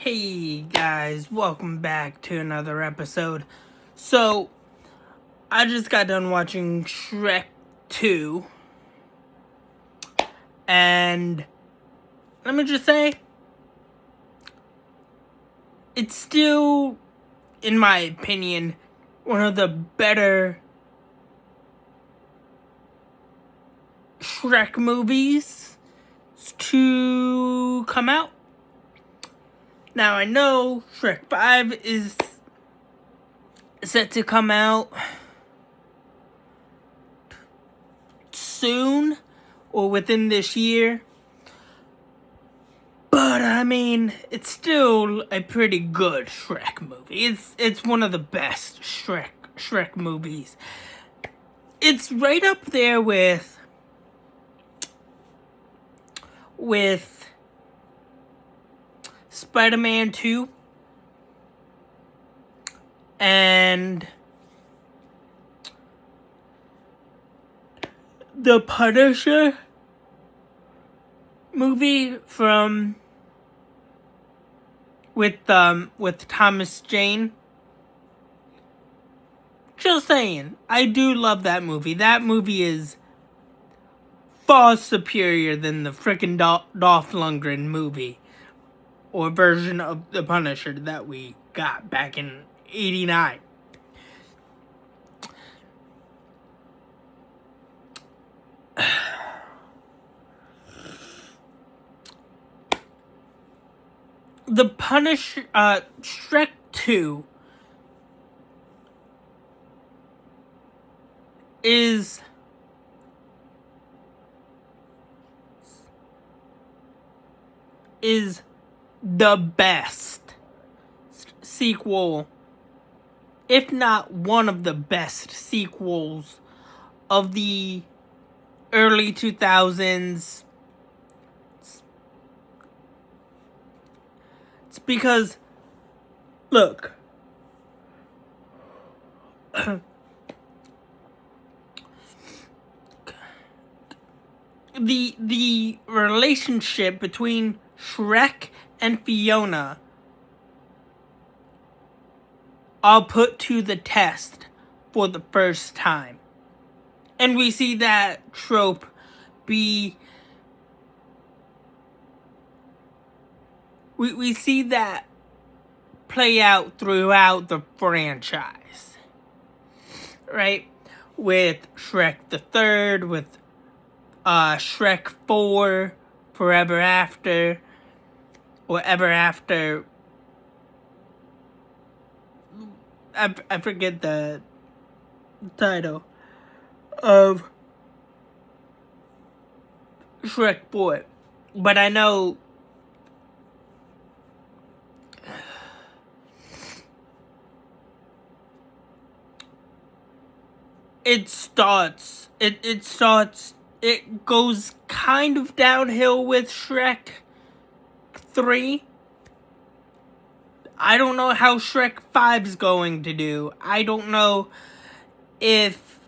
Hey guys, welcome back to another episode. So, I just got done watching Shrek 2, and let me just say, it's still, in my opinion, one of the better Shrek movies to come out. Now, I know Shrek 5 is set to come out soon or within this year, but I mean, it's still a pretty good Shrek movie. It's one of the best Shrek movies. It's right up there with Spider-Man 2 and the Punisher movie with Thomas Jane. Just saying, I do love that movie. That movie is far superior than the frickin' Dolph Lundgren movie or version of the Punisher that we got back in '89. The Punisher, Shrek 2 is the best sequel, if not one of the best sequels of the early 2000s. It's because, look, the relationship between Shrek and Fiona are put to the test for the first time. And we see that trope be... We see that play out throughout the franchise. Right? With Shrek the Third, with Shrek 4, Forever After, or Ever After. I forget the title of Shrek 4. But I know it goes kind of downhill with Shrek 3. I don't know how Shrek 5's going to do. I don't know if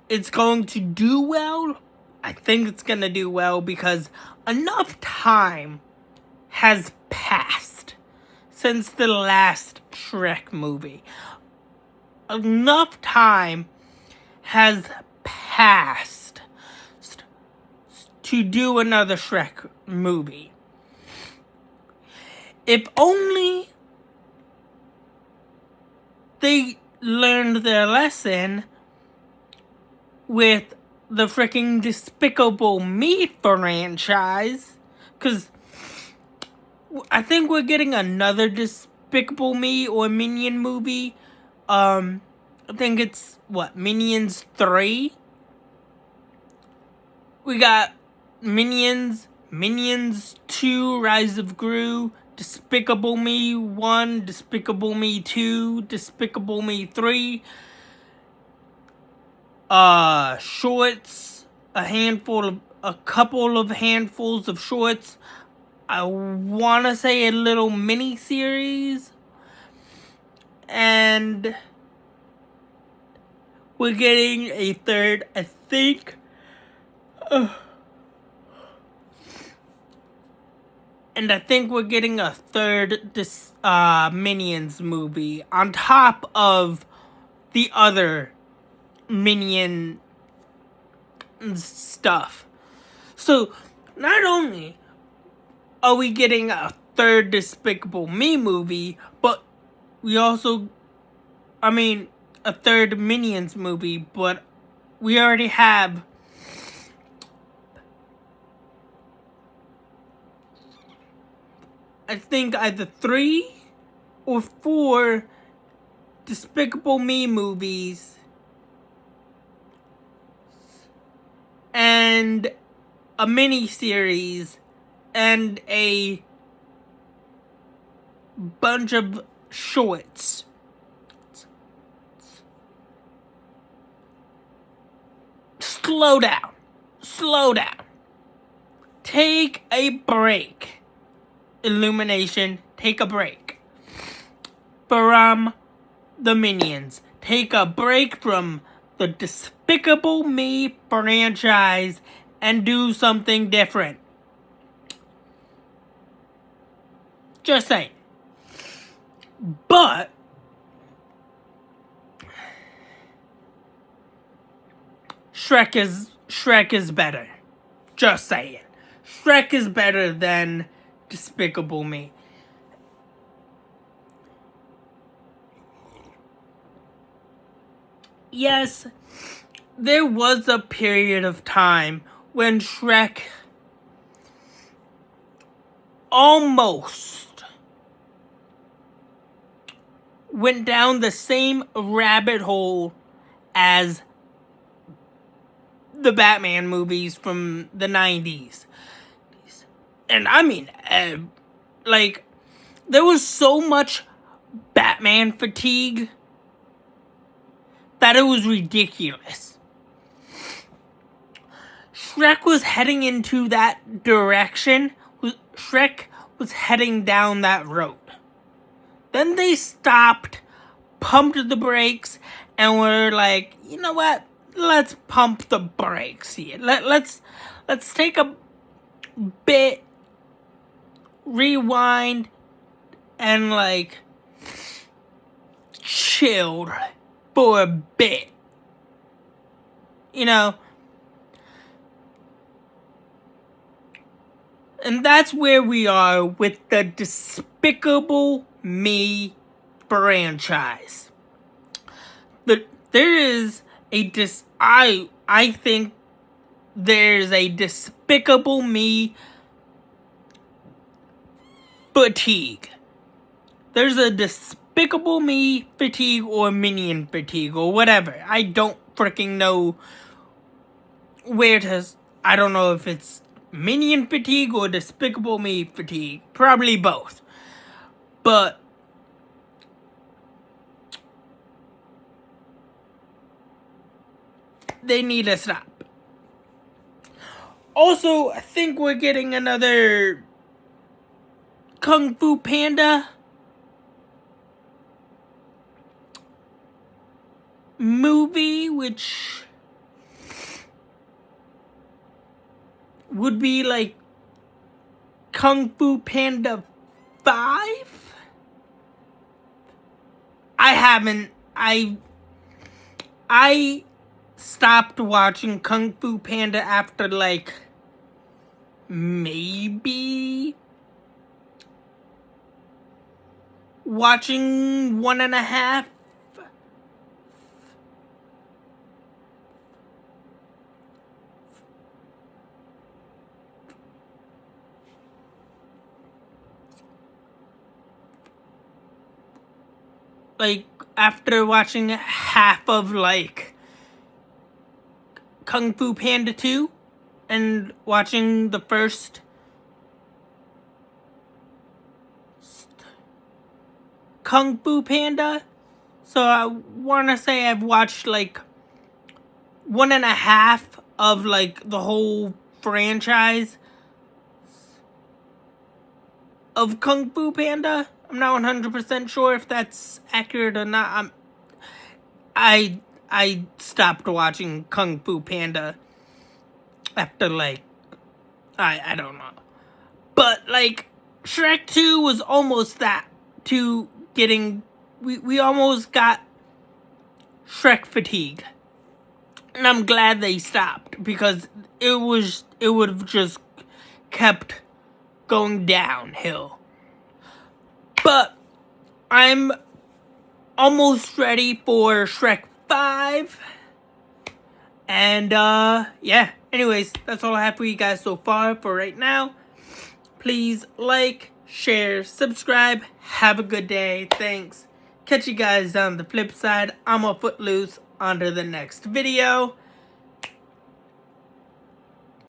it's going to do well. I think it's going to do well because enough time has passed since the last Shrek movie. Enough time has passed to do another Shrek movie. If only they learned their lesson with the freaking Despicable Me franchise, because I think we're getting another Despicable Me or Minion movie. I think it's, Minions 3? We got Minions 2, Rise of Gru, Despicable Me 1, Despicable Me 2, Despicable Me 3, shorts, a couple of handfuls of shorts. I wanna say a little mini-series, and we're getting a third, I think. And I think we're getting a third Minions movie on top of the other Minion stuff. So, not only are we getting a third Despicable Me movie, but we also, a third Minions movie, but we already have I think either 3 or 4 Despicable Me movies and a mini series and a bunch of shorts. Slow down. Slow down. Take a break. Illumination, take a break from the Minions. Take a break from the Despicable Me franchise and do something different. Just saying. But Shrek is better. Just saying. Shrek is better than Despicable Me. Yes, there was a period of time when Shrek almost went down the same rabbit hole as the Batman movies from the 90s. And there was so much Batman fatigue that it was ridiculous. Shrek was heading into that direction. Shrek was heading down that road. Then they stopped, pumped the brakes, and were like, you know what? Let's pump the brakes here. Let's take a bit, rewind, and chilled for a bit. And that's where we are with the Despicable Me franchise. There is I think there's a Despicable Me fatigue. There's a Despicable Me fatigue or Minion fatigue or whatever. I don't freaking know I don't know if it's Minion fatigue or Despicable Me fatigue. Probably both. But they need to stop. Also, I think we're getting another Kung Fu Panda movie, which would be like Kung Fu Panda 5? I stopped watching Kung Fu Panda after maybe watching 1.5. After watching half of Kung Fu Panda 2 and watching the first Kung Fu Panda. So I want to say I've watched 1.5 of the whole franchise of Kung Fu Panda. I'm not 100% sure if that's accurate or not. I stopped watching Kung Fu Panda after I don't know. But Shrek 2 was almost that to getting, we almost got Shrek fatigue. And I'm glad they stopped because it would have just kept going downhill. But I'm almost ready for Shrek 5. And yeah, anyways, that's all I have for you guys so far for right now. Please like, share, subscribe. Have a good day. Thanks. Catch you guys on the flip side. I'm a Footloose. On to the next video.